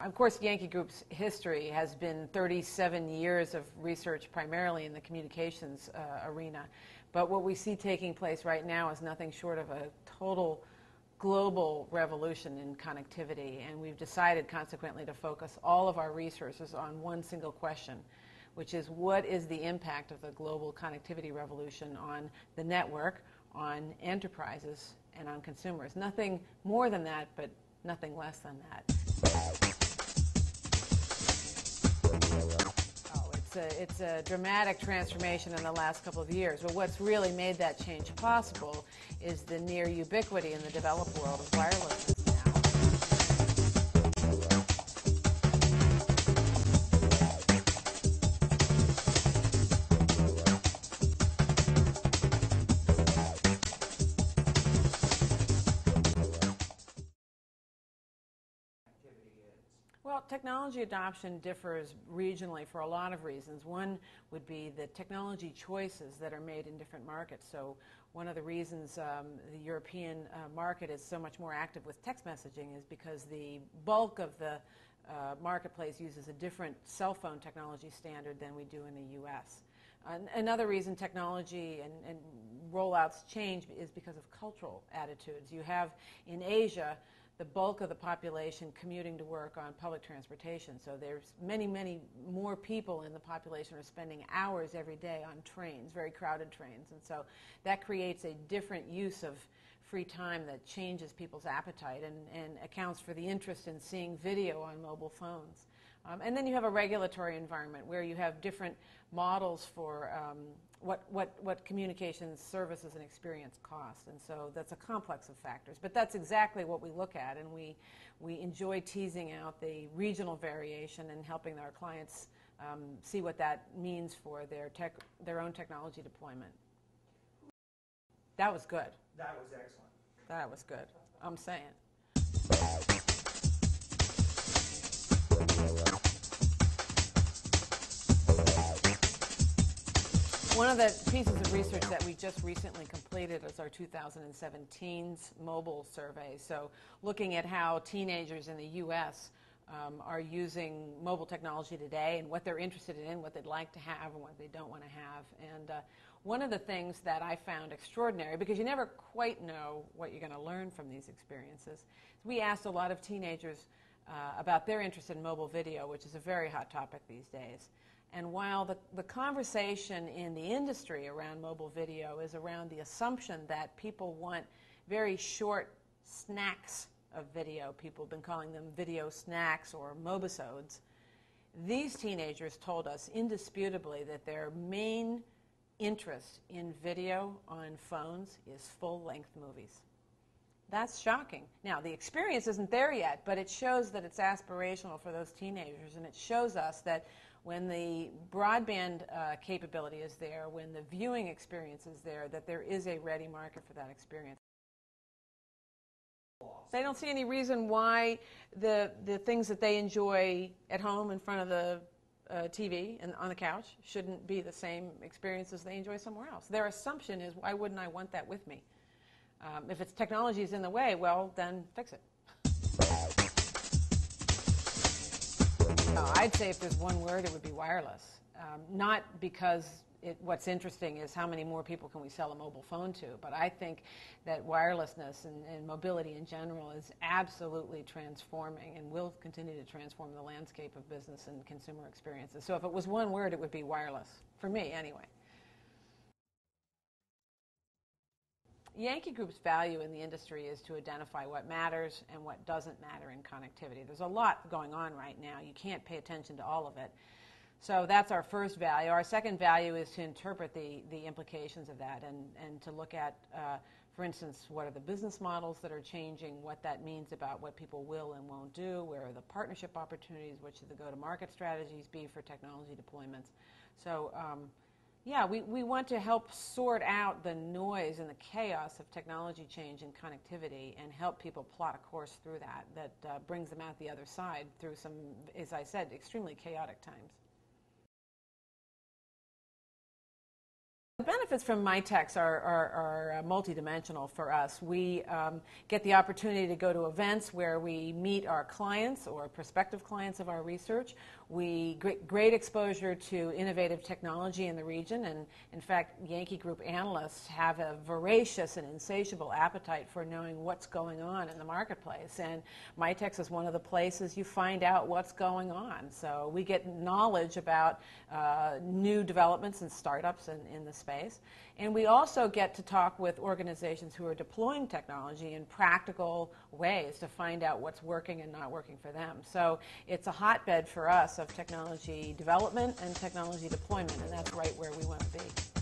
Of course, Yankee Group's history has been 37 years of research primarily in the communications arena. But what we see taking place right now is nothing short of a total global revolution in connectivity. And we've decided consequently to focus all of our resources on one single question, which is what is the impact of the global connectivity revolution on the network, on enterprises, and on consumers. Nothing more than that, but nothing less than that. It's a dramatic transformation in the last couple of years, but what's really made that change possible is the near ubiquity in the developed world of wirelessness Well, technology adoption differs regionally for a lot of reasons. One would be the technology choices that are made in different markets. So one of the reasons the European market is so much more active with text messaging is because the bulk of the marketplace uses a different cell phone technology standard than we do in the U.S. Another reason technology and rollouts change is because of cultural attitudes. You have in Asia the bulk of the population commuting to work on public transportation. So there's many, many more people in the population are spending hours every day on trains, very crowded trains. And so that creates a different use of free time that changes people's appetite and accounts for the interest in seeing video on mobile phones. And then you have a regulatory environment where you have different models for what communications services and experience cost. And so that's a complex of factors. But that's exactly what we look at, and we enjoy teasing out the regional variation and helping our clients see what that means for their own technology deployment. That was good. That was excellent. That was good. I'm saying. One of the pieces of research that we just recently completed is our 2017's mobile survey. So looking at how teenagers in the U.S. Are using mobile technology today and what they're interested in, what they'd like to have and what they don't want to have. And one of the things that I found extraordinary, because you never quite know what you're going to learn from these experiences, we asked a lot of teenagers about their interest in mobile video, which is a very hot topic these days. And while the conversation in the industry around mobile video is around the assumption that people want very short snacks of video, people have been calling them video snacks or mobisodes, these teenagers told us indisputably that their main interest in video on phones is full-length movies. That's shocking. Now, the experience isn't there yet, but it shows that it's aspirational for those teenagers, and it shows us that when the broadband capability is there, when the viewing experience is there, that there is a ready market for that experience. They don't see any reason why the things that they enjoy at home in front of the TV and on the couch shouldn't be the same experiences they enjoy somewhere else. Their assumption is, why wouldn't I want that with me? If its technology is in the way, well, then fix it. I'd say if there's one word, it would be wireless. Not because what's interesting is how many more people can we sell a mobile phone to, but I think that wirelessness and mobility in general is absolutely transforming and will continue to transform the landscape of business and consumer experiences. So if it was one word, it would be wireless, for me anyway. Yankee Group's value in the industry is to identify what matters and what doesn't matter in connectivity. There's a lot going on right now. You can't pay attention to all of it. So that's our first value. Our second value is to interpret the implications of that and to look at, for instance, what are the business models that are changing, what that means about what people will and won't do, where are the partnership opportunities, what should the go-to-market strategies be for technology deployments. So yeah, we want to help sort out the noise and the chaos of technology change and connectivity and help people plot a course through that brings them out the other side through some, as I said, extremely chaotic times. The benefits from MITX are multidimensional for us. We get the opportunity to go to events where we meet our clients or prospective clients of our research. We get great exposure to innovative technology in the region, and in fact, Yankee Group analysts have a voracious and insatiable appetite for knowing what's going on in the marketplace, and MITX is one of the places you find out what's going on. So we get knowledge about new developments and startups in the space. And we also get to talk with organizations who are deploying technology in practical ways to find out what's working and not working for them. So it's a hotbed for us of technology development and technology deployment, and that's right where we want to be.